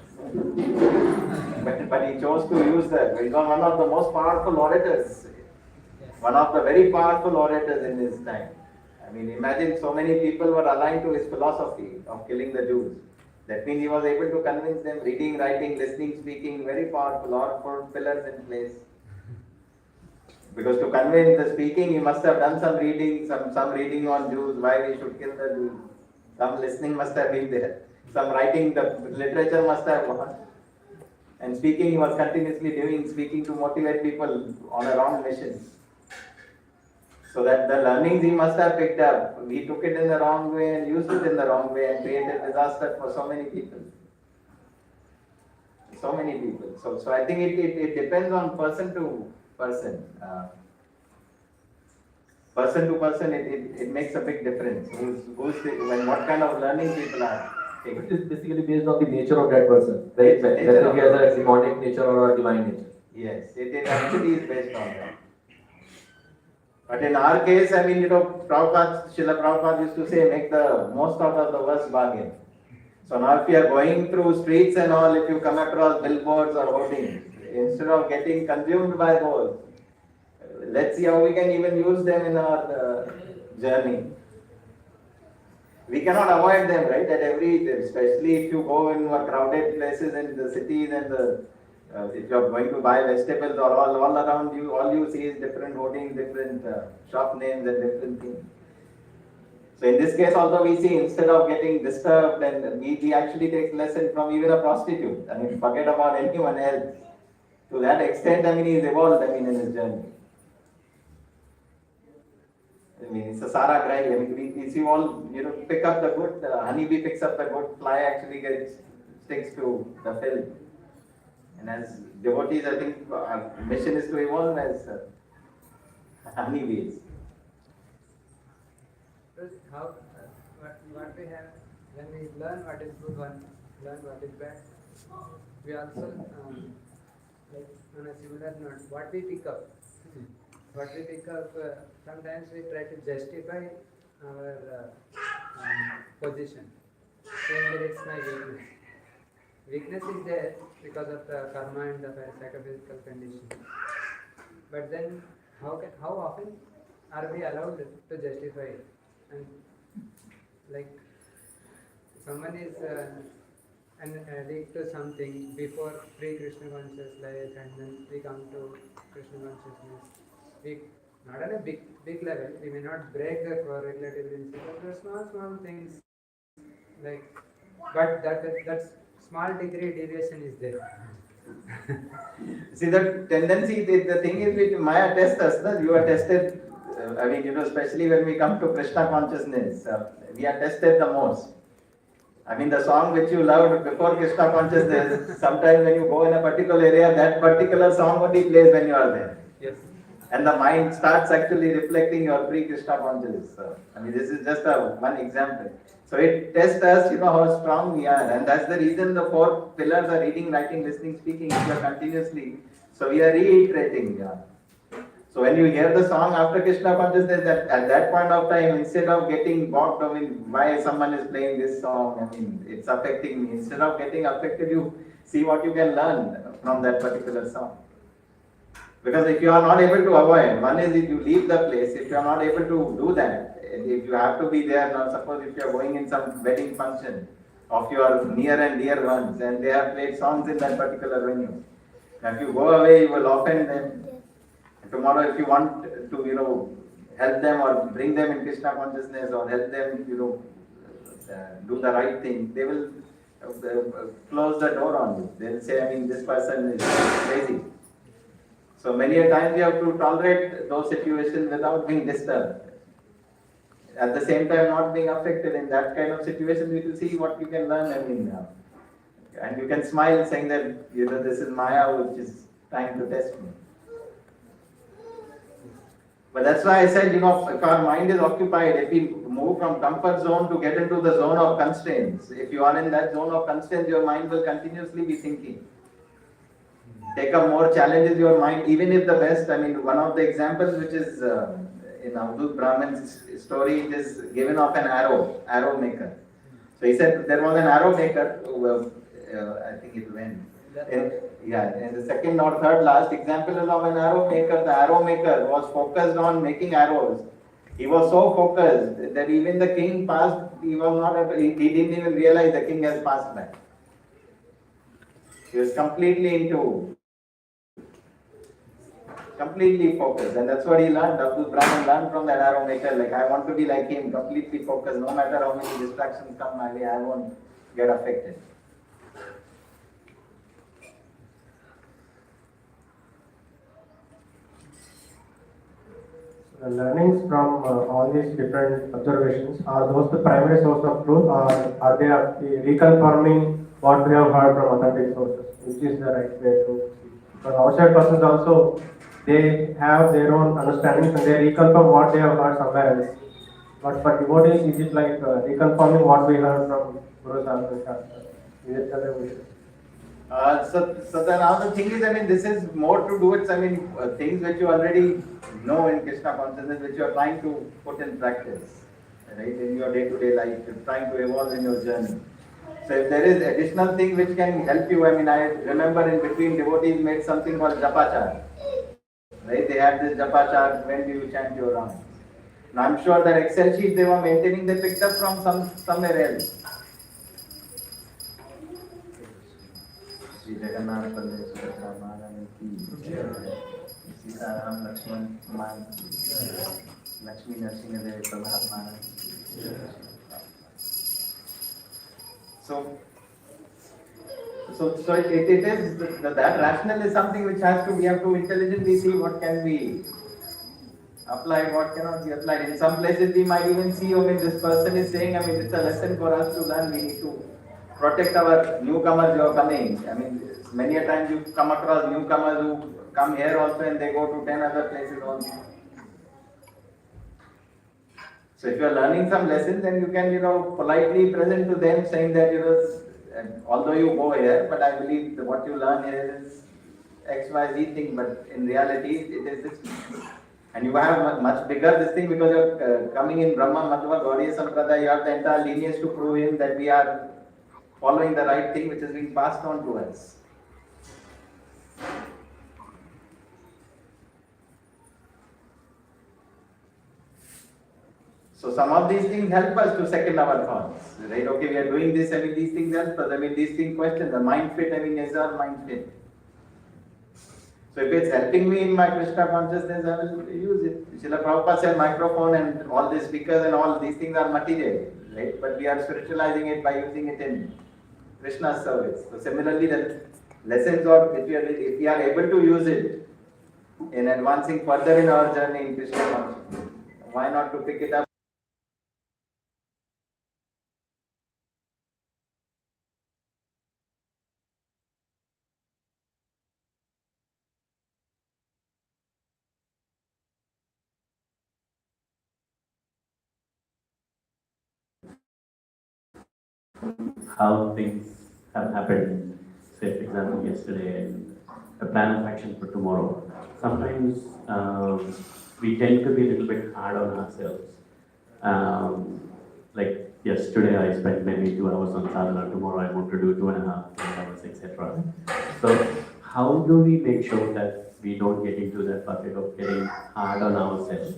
but he chose to use that. He was one of the most powerful orators, one of the very powerful orators in his time. Imagine so many people were aligned to his philosophy of killing the Jews. That means he was able to convince them, reading, writing, listening, speaking, very powerful, all 4 pillars in place. Because to convey the speaking, he must have done some reading, some reading on Jews, why we should kill the Jews. Some listening must have been there. Some writing, the literature must have gone. And speaking, he was continuously doing, speaking to motivate people on a wrong mission. So that the learnings he must have picked up, he took it in the wrong way and used it in the wrong way and created disaster for so many people. So many people. So I think it depends on person to person. Person to person, it makes a big difference. What kind of learning people are taking. It is basically based on the nature of that person, right? Whether he has a demonic nature or a divine nature. Yes, it actually is based on that. But in our case, I mean, Srila Prabhupada used to say, make the most out of the worst bargain. So now if you are going through streets and all, if you come across billboards or hoardings, instead of getting consumed by those, let's see how we can even use them in our journey. We cannot avoid them, right? Especially if you go in crowded places in the cities and if you are going to buy vegetables or all around you, all you see is different hoardings, different shop names and different things. So in this case also we see, instead of getting disturbed, and we actually take lesson from even a prostitute. I mean, forget about anyone else. To that extent, I mean, he's evolved, I mean, in his journey. I mean, it's a Sara grind. I mean, we see all, pick up the good, honeybee picks up the good, fly actually sticks to the filth. And as devotees, I think our mission is to evolve as honeybees. What we have, when we learn what is good, learn what is bad, we also, like on a similar note, what we pick up, sometimes we try to justify our position, saying that it's my weakness. Weakness is there because of the karma and the psychophysical condition. But then, how often are we allowed to justify it? And like someone is an addict to something before pre-Krishna conscious life, and then we come to Krishna consciousness. Not on a big level, we may not break the correlative principle, but small things like, but that's small degree deviation is there. See, the tendency, the thing is with Maya test us, you are tested, I mean, especially when we come to Krishna consciousness, we are tested the most. I mean, the song which you loved before Krishna consciousness, sometimes when you go in a particular area, that particular song only plays when you are there. Yes. And the mind starts actually reflecting your pre-Krishna consciousness. I mean, this is just one example. So it tests us, how strong we are. And that's the reason the 4 pillars are reading, writing, listening, speaking, if you are continuously. So we are reiterating. So when you hear the song after Krishna consciousness, at that point of time, instead of getting bogged down in why someone is playing this song, I mean, it's affecting me. Instead of getting affected, you see what you can learn from that particular song. Because if you are not able to avoid, one is if you leave the place, if you are not able to do that, if you have to be there, now suppose if you are going in some wedding function of your near and dear ones, and they have played songs in that particular venue. Now if you go away, you will offend them. Tomorrow if you want to, help them or bring them in Krishna consciousness or help them, do the right thing, they will close the door on you. They will say, I mean, this person is crazy. So many a times you have to tolerate those situations without being disturbed. At the same time, not being affected in that kind of situation, you will see what you can learn. I mean, and you can smile saying that, this is Maya which is trying to test me. But that's why I said, if our mind is occupied, if we move from comfort zone to get into the zone of constraints, if you are in that zone of constraints, your mind will continuously be thinking. Take up more challenges your mind, even if the best. I mean, one of the examples which is in Abdul Brahman's story, it is given of an arrow maker. So he said there was an arrow maker who, I think it went. And the second or third last example is of an arrow maker. The arrow maker was focused on making arrows. He was so focused that even the king passed, he didn't even realize the king has passed by. He was completely into. completely focused, and that's what he learned. Abdul Brahman learned from that arrow maker. Like, I want to be like him, completely focused. No matter how many distractions come my way, I won't get affected. The learnings from all these different observations, are those the primary source of truth, or are they reconfirming what we have heard from authentic sources, which is the right way to see? Because outside persons also, they have their own understandings and they reconfirm what they have heard somewhere else. But for devotees, is it like reconfirming what we heard from Guru Sahib Shastra? Is it the other way? So now the thing is, I mean, this is more to do with, I mean, things which you already know in Krishna consciousness, which you are trying to put in practice, right, in your day-to-day life, you're trying to evolve in your journey. So if there is additional thing which can help you, I mean, I remember in between devotees made something called Japachar, right? They had this Japachar, when do you chant your rounds? And I'm sure that Excel sheet they were maintaining, they picked up from somewhere else. Shri Jagannath Baladev Subhadra Maharani ki Sita Ram Lakshman Maharani Lakshmi Narsinga Devi Prabhat Maharani. So it is that rationale is something which has to, we have to intelligently see what can be applied, what cannot be applied. In some places we might even see, I mean, this person is saying, I mean, it's a lesson for us to learn. We need to protect our newcomers who are coming. I mean, many a times you come across newcomers who come here also and they go to 10 other places also. So if you are learning some lessons, then you can, politely present to them saying that, although you go here, but I believe that what you learn here is X, Y, Z thing, but in reality it is this. And you have much bigger this thing because you're coming in Brahma, Madhva, Gauriya Sampradaya, you have the entire lineage to prove him that we are following the right thing which is being passed on to us. So some of these things help us to second our thoughts, right? Okay, we are doing this, I mean, these things help us. I mean, these things question, the mind fit, I mean, is our mind fit? So if it's helping me in my Krishna consciousness, I will use it. Srila Prabhupada said microphone and all the speakers and all these things are material, right? But we are spiritualizing it by using it in Krishna's service. So similarly, the lessons of, if we are able to use it in advancing further in our journey in Krishna consciousness, why not to pick it up? How things have happened, say for example yesterday, and a plan of action for tomorrow. Sometimes we tend to be a little bit hard on ourselves. Like yesterday I spent maybe 2 hours on sadhana, tomorrow I want to do 2.5, 3 hours, etc. So how do we make sure that we don't get into that bucket of getting hard on ourselves?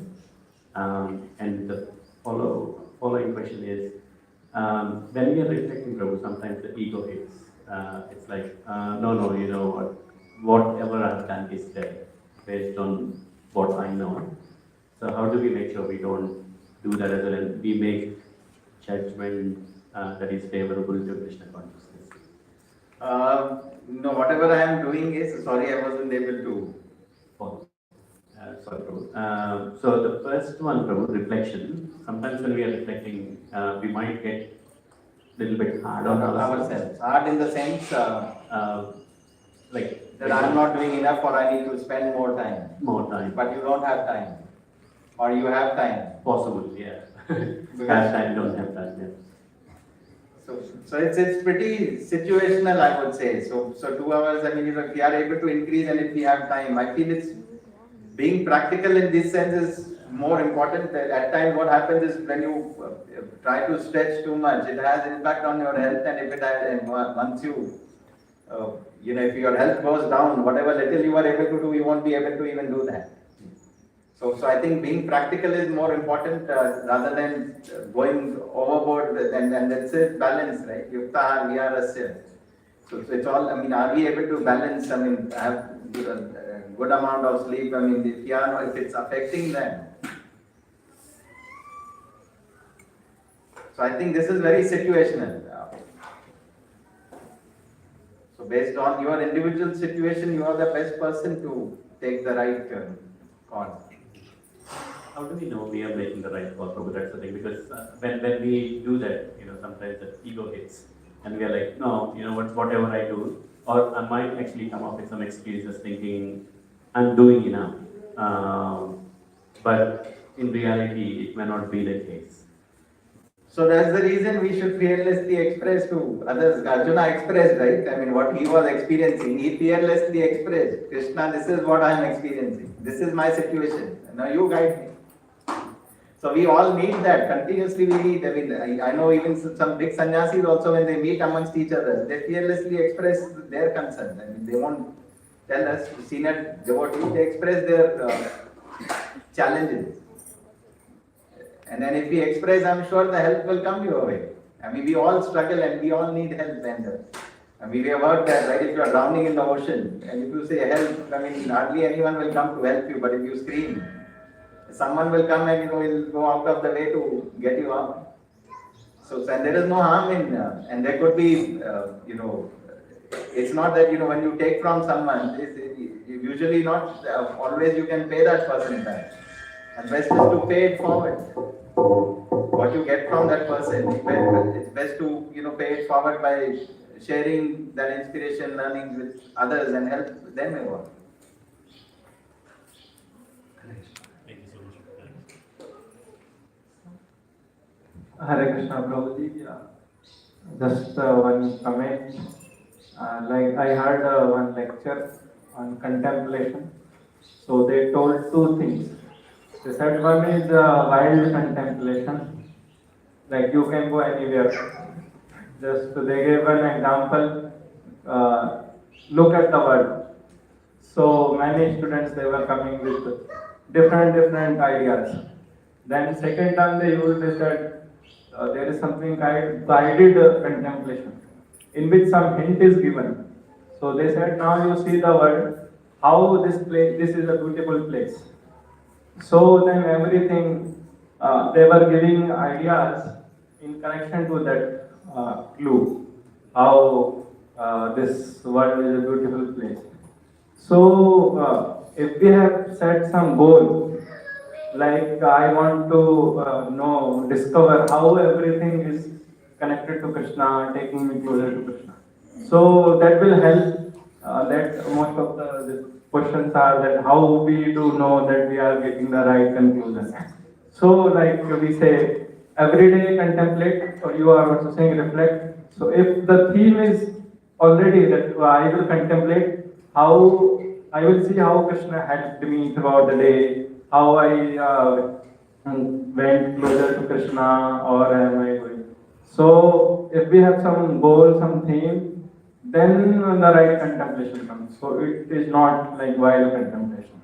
And the following question is, when we are reflecting, Prabhu, sometimes the ego hits. It's like, no, you know whatever I've done is there, based on what I know. So how do we make sure we don't do that as well, and we make judgment that is favorable to Krishna consciousness? No, whatever I am doing is, sorry, I wasn't able to follow. Sorry, Prabhu. So the first one, Prabhu, reflection. Sometimes when we are reflecting, we might get a little bit hard on ourselves. Hard in the sense like that I am not doing enough, or I need to spend more time. More time. But you don't have time. Or you have time. Possible, yeah. Have time, don't have time, yeah. So it's pretty situational, I would say. So 2 hours, I mean, if we are able to increase and if we have time, I feel it's being practical in this sense is more important. At times what happens is when you try to stretch too much, it has impact on your health, and if it has, once you, if your health goes down, whatever little you are able to do, you won't be able to even do that. So I think being practical is more important rather than going overboard, and that's it, balance, right? Yukta vihārasya. So it's all, I mean, are we able to balance, I mean, have good amount of sleep. I mean, if it's affecting them. So I think this is very situational. So based on your individual situation, you are the best person to take the right call. How do we know we are making the right call, Prabhu? That's the thing, because when we do that, sometimes the ego hits, and we are like, no, whatever I do, or I might actually come up with some excuses thinking I'm doing enough, but in reality, it may not be the case. So that's the reason we should fearlessly express to others. Arjuna expressed, right? I mean, what he was experiencing, he fearlessly expressed, Krishna, this is what I am experiencing. This is my situation. Now you guide me. So we all need that. Continuously we need. I mean, I know even some big sannyasis also, when they meet amongst each other, they fearlessly express their concern. I mean, they won't tell us, senior devotees, they express their challenges. And then if we express, I'm sure the help will come your way. I mean, we all struggle and we all need help. And we have heard that, right? If you are drowning in the ocean and if you say help, I mean, hardly anyone will come to help you. But if you scream, someone will come and will go out of the way to get you up. So and there is no harm in, and there could be, it's not that when you take from someone, usually not always you can pay that person back. And best is to pay it forward. What you get from that person, it's best to pay it forward by sharing that inspiration, learning with others, and help them evolve. Thank you so much. Hare Krishna, Prabhuji. Just one comment. Like I heard one lecture on contemplation. So they told two things. They said one is wild contemplation, like you can go anywhere. Just they gave an example. Look at the world. So many students they were coming with different ideas. Then second time they said there is something guided contemplation, in which some hint is given. So they said now you see the world, how this is a beautiful place. So then everything they were giving ideas in connection to that clue, how this world is a beautiful place. So if we have set some goal, like I want to discover how everything is connected to Krishna, taking me closer to Krishna. So that will help. That most of the questions are that how we do know that we are getting the right conclusion. So like we say, every day contemplate, or you are also saying reflect. So if the theme is already that I will contemplate how I will see how Krishna helped me throughout the day, how I went closer to Krishna, or am I going. So if we have some goal, some theme, then the right contemplation comes. So it is not like wild contemplation.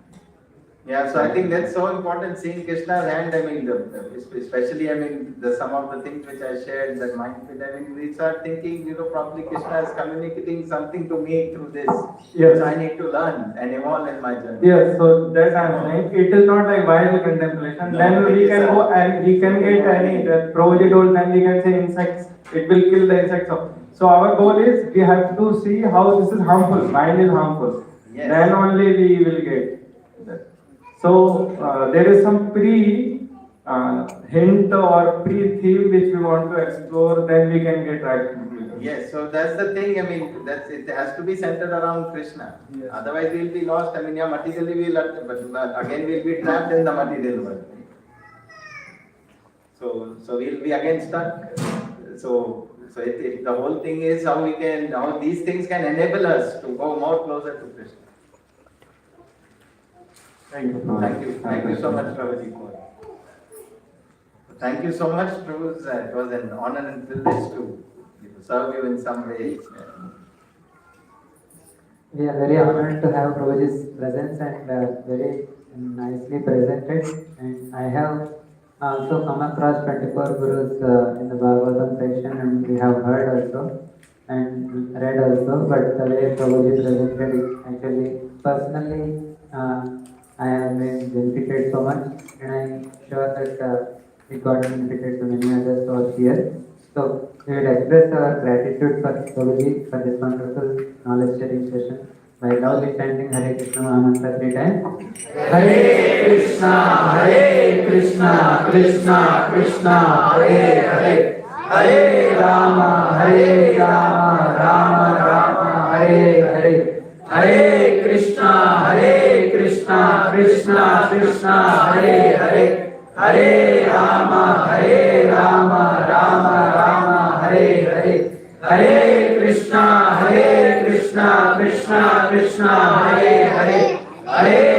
Yeah, so I think that's so important, seeing Krishna's hand. I mean, especially, I mean, some of the things which I shared, that mindful. I mean, we start thinking, probably Krishna is communicating something to me through this, yes, which I need to learn and evolve in my journey. Yes, so that I'm saying, it is not like wild contemplation. No, then we can go and we can get any, the Prabhuji told, then we can say insects, it will kill the insects. So our goal is, we have to see how this is harmful, mind is harmful. Yes. Then only we will get that. So there is some hint or pre-theme which we want to explore, then we can get right conclusion. Yes, so that's the thing. I mean, it has to be centered around Krishna. Yes. Otherwise, we'll be lost. I mean, yeah, materially but again we'll be trapped in the material world. So we'll be again stuck. So the whole thing is how these things can enable us to go more closer to Krishna. Thank you. Thank you so much, Prabhuji. Thank you so much, Prabhu. It was an honor and privilege to serve you in some way. We are very honored to have Prabhuji's presence and very nicely presented. And I have also come across 24 Gurus in the Bhagavatam section, and we have heard also and read also. But the way Prabhuji presented it, actually, personally, I have been benefited so much, and I'm sure that it got benefited to many others over here. So we will express our gratitude for Prabhuji for this wonderful knowledge sharing session by loudly chanting Hare Krishna Maha Mantra 3 times. Hare Krishna, Krishna Krishna, Hare Hare, Hare Rama, Rama Rama, Hare Hare. Hare Krishna, Krishna Krishna, Hare Hare, Hare Rama, Rama Rama, Hare Hare. Hare Krishna, Krishna Krishna, Hare Hare, Hare